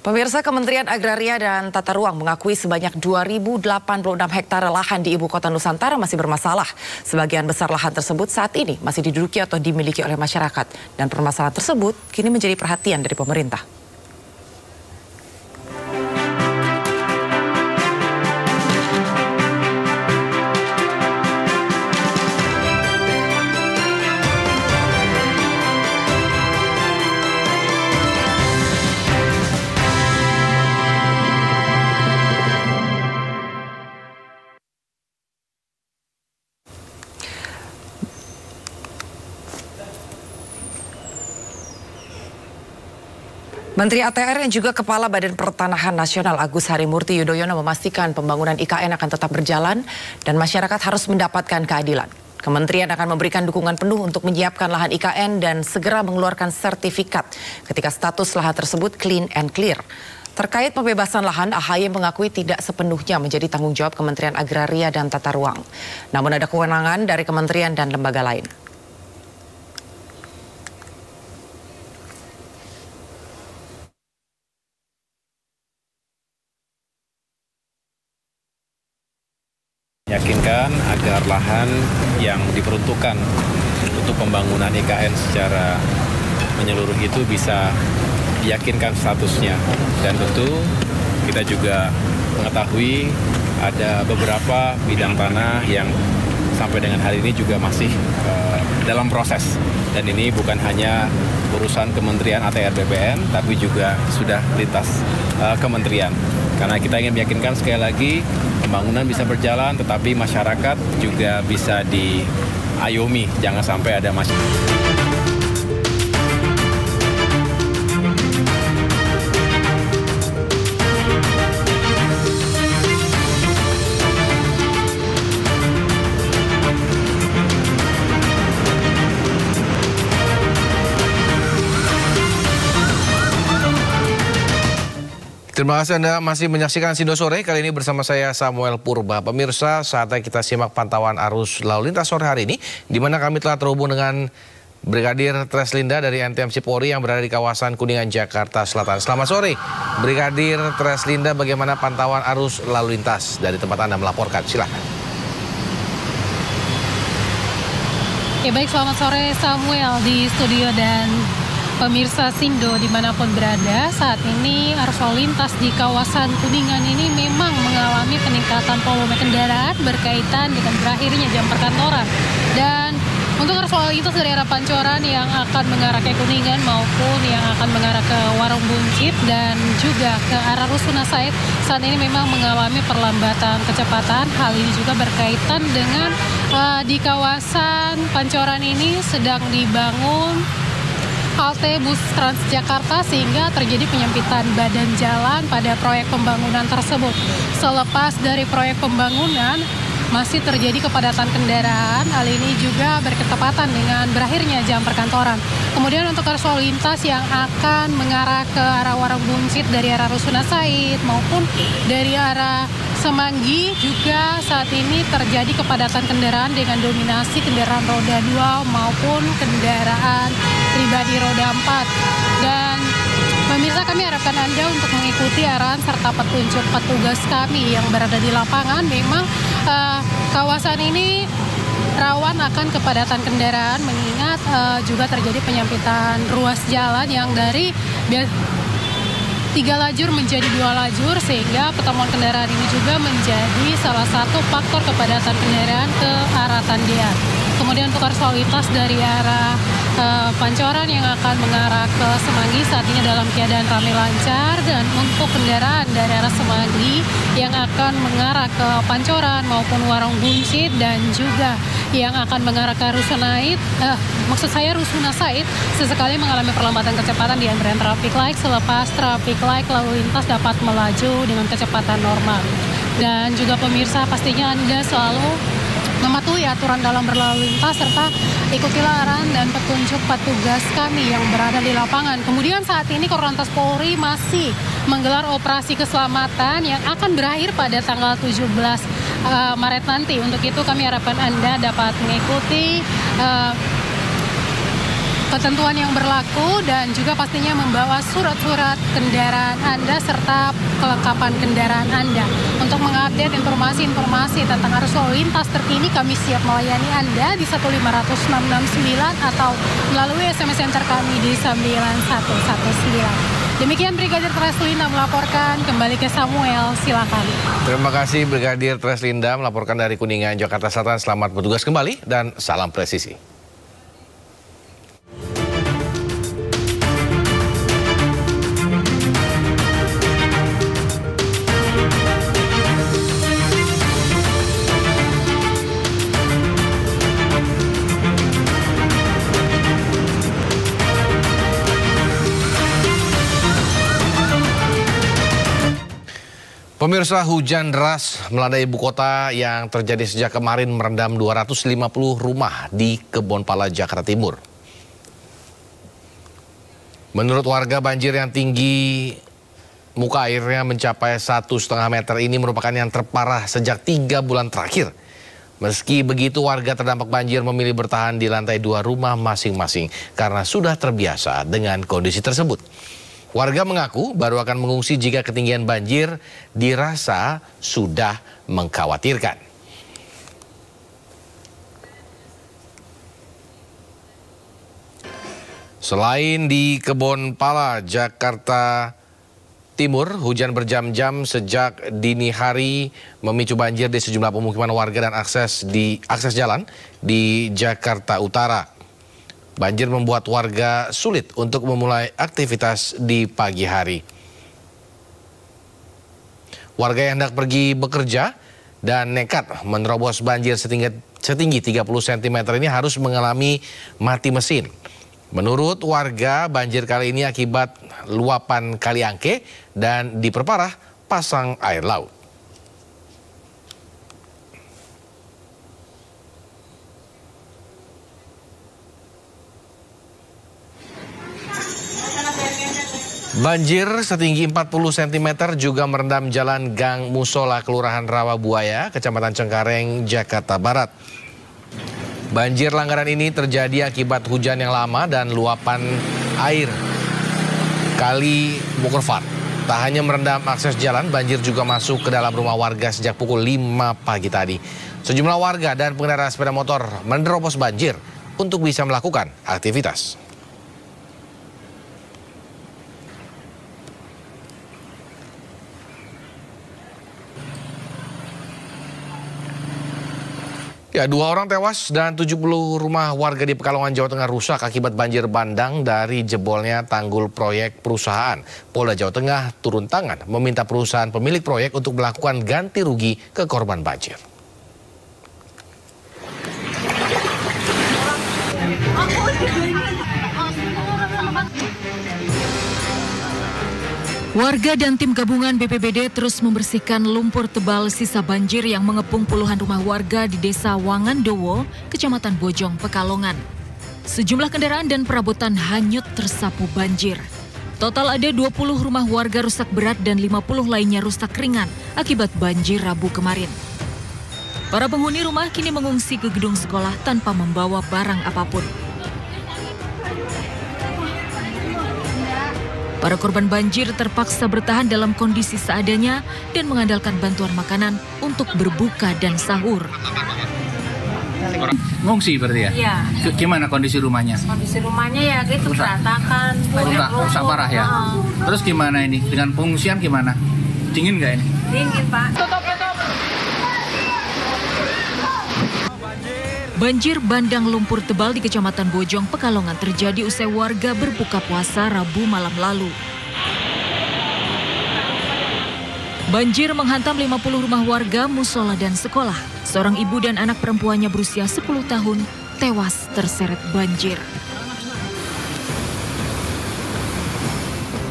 Pemirsa, Kementerian Agraria dan Tata Ruang mengakui sebanyak 2.086 hektar lahan di Ibu Kota Nusantara masih bermasalah. Sebagian besar lahan tersebut saat ini masih diduduki atau dimiliki oleh masyarakat. Dan permasalahan tersebut kini menjadi perhatian dari pemerintah. Menteri ATR yang juga Kepala Badan Pertanahan Nasional Agus Harimurti Yudhoyono memastikan pembangunan IKN akan tetap berjalan dan masyarakat harus mendapatkan keadilan. Kementerian akan memberikan dukungan penuh untuk menyiapkan lahan IKN dan segera mengeluarkan sertifikat ketika status lahan tersebut clean and clear. Terkait pembebasan lahan, AHY mengakui tidak sepenuhnya menjadi tanggung jawab Kementerian Agraria dan Tata Ruang. Namun ada kewenangan dari kementerian dan lembaga lain. Yakinkan agar lahan yang diperuntukkan untuk pembangunan IKN secara menyeluruh itu bisa diyakinkan statusnya. Dan tentu kita juga mengetahui ada beberapa bidang tanah yang sampai dengan hari ini juga masih dalam proses. Dan ini bukan hanya urusan Kementerian ATR BPN, tapi juga sudah lintas kementerian. Karena kita ingin meyakinkan sekali lagi pembangunan bisa berjalan, tetapi masyarakat juga bisa diayomi. Jangan sampai ada masalah. Terima kasih Anda masih menyaksikan Sindo Sore. Kali ini bersama saya Samuel Purba. Pemirsa, saatnya kita simak pantauan arus lalu lintas sore hari ini, di mana kami telah terhubung dengan Brigadir Treslinda dari NTMC Polri yang berada di kawasan Kuningan, Jakarta Selatan. Selamat sore, Brigadir Treslinda. Bagaimana pantauan arus lalu lintas dari tempat Anda melaporkan? Silakan. Ya baik, selamat sore Samuel di studio dan pemirsa Sindo dimanapun berada. Saat ini arus lalu lintas di kawasan Kuningan ini memang mengalami peningkatan volume kendaraan berkaitan dengan berakhirnya jam perkantoran. Dan untuk arus lalu lintas dari arah Pancoran yang akan mengarah ke Kuningan maupun yang akan mengarah ke Warung Buncit dan juga ke arah Rusuna Said saat ini memang mengalami perlambatan kecepatan. Hal ini juga berkaitan dengan di kawasan Pancoran ini sedang dibangun halte bus Transjakarta sehingga terjadi penyempitan badan jalan pada proyek pembangunan tersebut. Selepas dari proyek pembangunan masih terjadi kepadatan kendaraan. Hal ini juga berketepatan dengan berakhirnya jam perkantoran. Kemudian untuk arus lalu lintas yang akan mengarah ke arah Warung Buncit dari arah Rusuna Said maupun dari arah Semanggi juga saat ini terjadi kepadatan kendaraan dengan dominasi kendaraan roda 2 maupun kendaraan pribadi roda 4. Dan pemirsa, kami harapkan Anda untuk mengikuti arahan serta petunjuk petugas kami yang berada di lapangan. Memang kawasan ini rawan akan kepadatan kendaraan mengingat juga terjadi penyempitan ruas jalan yang dari 3 lajur menjadi 2 lajur sehingga pertemuan kendaraan ini juga menjadi salah satu faktor kepadatan kendaraan ke arah Tendian. Kemudian untuk arus lalu lintas dari arah Pancoran yang akan mengarah ke Semanggi saat ini dalam keadaan ramai lancar, dan untuk kendaraan dari arah Semanggi yang akan mengarah ke Pancoran maupun Warung Buncit dan juga yang akan mengarah ke Rusuna Said sesekali mengalami perlambatan kecepatan di antrean traffic light selepas traffic light lalu lintas dapat melaju dengan kecepatan normal. Dan juga pemirsa, pastinya Anda selalu mematuhi aturan dalam berlalu lintas serta ikutilah arahan dan petunjuk petugas kami yang berada di lapangan. Kemudian saat ini Korlantas Polri masih menggelar operasi keselamatan yang akan berakhir pada tanggal 17 Maret nanti. Untuk itu kami harapkan Anda dapat mengikuti ketentuan yang berlaku dan juga pastinya membawa surat-surat kendaraan Anda serta kelengkapan kendaraan Anda. Untuk mengupdate informasi-informasi tentang arus lalu lintas terkini, kami siap melayani Anda di 15669 atau melalui SMS center kami di 9119. Demikian Brigadir Treslinda melaporkan, kembali ke Samuel, silakan. Terima kasih Brigadir Treslinda melaporkan dari Kuningan, Jakarta Selatan. Selamat bertugas kembali dan salam presisi. Pemirsa, hujan deras melanda ibu kota yang terjadi sejak kemarin merendam 250 rumah di Kebonpala, Jakarta Timur. Menurut warga, banjir yang tinggi muka airnya mencapai 1,5 meter ini merupakan yang terparah sejak 3 bulan terakhir. Meski begitu, warga terdampak banjir memilih bertahan di lantai 2 rumah masing-masing karena sudah terbiasa dengan kondisi tersebut. Warga mengaku baru akan mengungsi jika ketinggian banjir dirasa sudah mengkhawatirkan. Selain di Kebonpala, Jakarta Timur, hujan berjam-jam sejak dini hari memicu banjir di sejumlah pemukiman warga dan akses jalan di Jakarta Utara. Banjir membuat warga sulit untuk memulai aktivitas di pagi hari. Warga yang hendak pergi bekerja dan nekat menerobos banjir setinggi 30 cm ini harus mengalami mati mesin. Menurut warga, banjir kali ini akibat luapan Kali Angke dan diperparah pasang air laut. Banjir setinggi 40 cm juga merendam jalan Gang Musola, Kelurahan Rawabuaya, Kecamatan Cengkareng, Jakarta Barat. Banjir langgaran ini terjadi akibat hujan yang lama dan luapan air Kali Bukervat. Tak hanya merendam akses jalan, banjir juga masuk ke dalam rumah warga sejak pukul 5 pagi tadi. Sejumlah warga dan pengendara sepeda motor menerobos banjir untuk bisa melakukan aktivitas. Ya, 2 orang tewas dan 70 rumah warga di Pekalongan, Jawa Tengah rusak akibat banjir bandang dari jebolnya tanggul proyek perusahaan. Polda Jawa Tengah turun tangan meminta perusahaan pemilik proyek untuk melakukan ganti rugi ke korban banjir. Warga dan tim gabungan BPBD terus membersihkan lumpur tebal sisa banjir yang mengepung puluhan rumah warga di Desa Wangandowo, Kecamatan Bojong, Pekalongan. Sejumlah kendaraan dan perabotan hanyut tersapu banjir. Total ada 20 rumah warga rusak berat dan 50 lainnya rusak ringan akibat banjir Rabu kemarin. Para penghuni rumah kini mengungsi ke gedung sekolah tanpa membawa barang apapun. Para korban banjir terpaksa bertahan dalam kondisi seadanya dan mengandalkan bantuan makanan untuk berbuka dan sahur. Ngungsi berarti ya? Iya. Gimana kondisi rumahnya? Kondisi rumahnya ya gitu berantakan. Rusak parah ya? Terus gimana ini? Dengan pengungsian gimana? Dingin nggak ini? Dingin, Pak. Banjir bandang lumpur tebal di Kecamatan Bojong, Pekalongan terjadi usai warga berbuka puasa Rabu malam lalu. Banjir menghantam 50 rumah warga, musola dan sekolah. Seorang ibu dan anak perempuannya berusia 10 tahun tewas terseret banjir.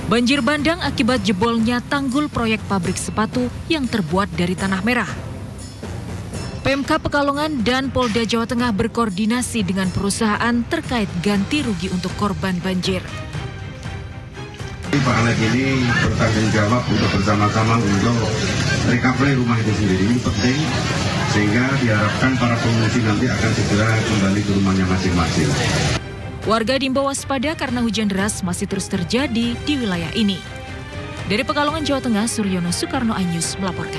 Banjir bandang akibat jebolnya tanggul proyek pabrik sepatu yang terbuat dari tanah merah. PMK Pekalongan dan Polda Jawa Tengah berkoordinasi dengan perusahaan terkait ganti rugi untuk korban banjir. Pak Alek ini bertanggung jawab untuk bersama-sama untuk recovery rumah itu sendiri. Ini penting sehingga diharapkan para pengungsi nanti akan segera kembali ke rumahnya masing-masing. Warga diimbau waspada karena hujan deras masih terus terjadi di wilayah ini. Dari Pekalongan, Jawa Tengah, Suryono Soekarno iNews melaporkan.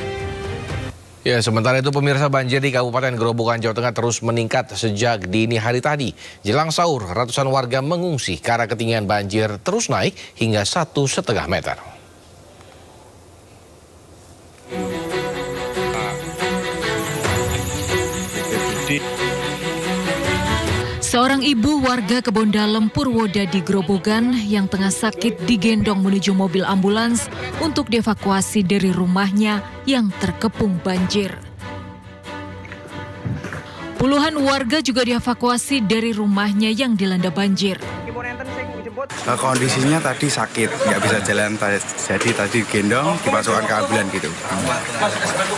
Ya, sementara itu pemirsa, banjir di Kabupaten Grobogan, Jawa Tengah terus meningkat sejak dini hari tadi. Jelang sahur, ratusan warga mengungsi karena ketinggian banjir terus naik hingga 1,5 meter. Seorang ibu warga Kebon Dalem, Purwodadi, Grobogan yang tengah sakit digendong menuju mobil ambulans untuk dievakuasi dari rumahnya yang terkepung banjir. Puluhan warga juga dievakuasi dari rumahnya yang dilanda banjir. Kondisinya tadi sakit, nggak bisa jalan, jadi tadi gendong dimasukkan ke ambulan gitu.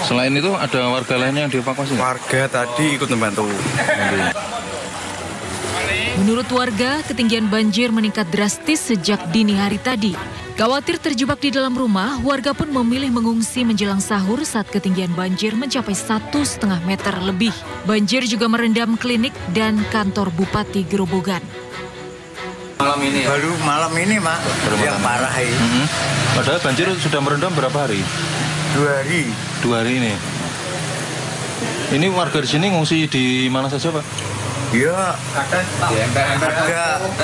Selain itu ada warga lainnya yang dievakuasi? Warga tadi ikut membantu. Menurut warga, ketinggian banjir meningkat drastis sejak dini hari tadi. Khawatir terjebak di dalam rumah, warga pun memilih mengungsi menjelang sahur saat ketinggian banjir mencapai 1,5 meter lebih. Banjir juga merendam klinik dan kantor Bupati Grobogan. Malam ini ya? Baru malam ini, Mak, yang parah ini. Padahal banjir sudah merendam berapa hari? 2 hari. 2 hari ini. Ini warga di sini ngungsi di mana saja, Pak? Ya,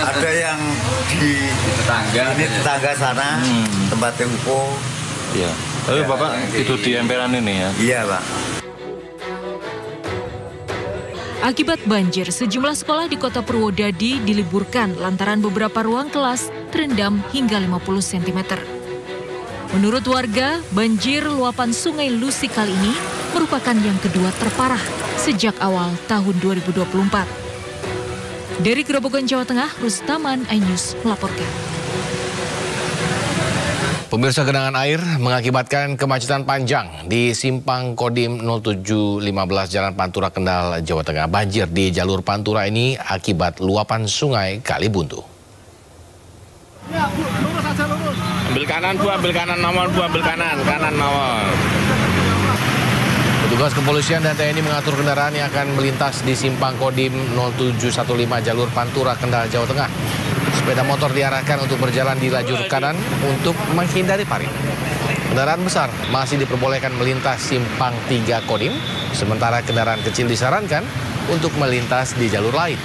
ada yang di tetangga sana, tempat tempo. Iya. Tapi ya, Bapak tidur di emperan ini ya? Iya, Pak. Akibat banjir, sejumlah sekolah di kota Purwodadi diliburkan lantaran beberapa ruang kelas terendam hingga 50 cm. Menurut warga, banjir luapan Sungai Lusi kali ini merupakan yang kedua terparah sejak awal tahun 2024. Dari Grobogan, Jawa Tengah, Rustaman iNews melaporkan. Pemirsa, genangan air mengakibatkan kemacetan panjang di Simpang Kodim 0715 Jalan Pantura, Kendal, Jawa Tengah. Banjir di jalur Pantura ini akibat luapan sungai Kalibuntu. Ya, Bu, lurus aja, lurus. Ambil kanan, Bu, ambil kanan, nomor, Bu, ambil kanan nomor. Petugas kepolisian dan TNI mengatur kendaraan yang akan melintas di Simpang Kodim 0715 jalur Pantura, Kendal, Jawa Tengah. Sepeda motor diarahkan untuk berjalan di lajur kanan untuk menghindari parit. Kendaraan besar masih diperbolehkan melintas Simpang 3 Kodim, sementara kendaraan kecil disarankan untuk melintas di jalur lain.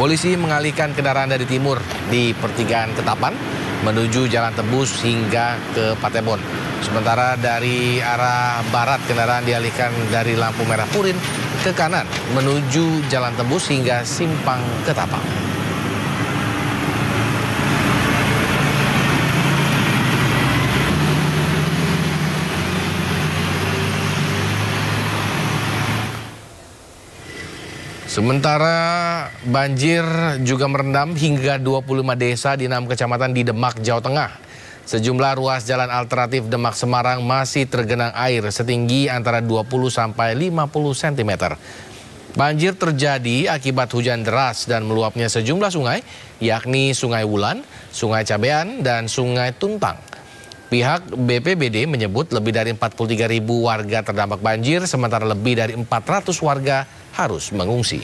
Polisi mengalihkan kendaraan dari timur di pertigaan Ketapan menuju Jalan Tebus hingga ke Patebon. Sementara dari arah barat kendaraan dialihkan dari lampu merah Purin ke kanan menuju Jalan Tebus hingga Simpang Ketapang. Sementara banjir juga merendam hingga 25 desa di 6 kecamatan di Demak, Jawa Tengah. Sejumlah ruas jalan alternatif Demak-Semarang masih tergenang air setinggi antara 20 sampai 50 cm. Banjir terjadi akibat hujan deras dan meluapnya sejumlah sungai, yakni Sungai Wulan, Sungai Cabean, dan Sungai Tuntang. Pihak BPBD menyebut lebih dari 43.000 warga terdampak banjir, sementara lebih dari 400 warga harus mengungsi.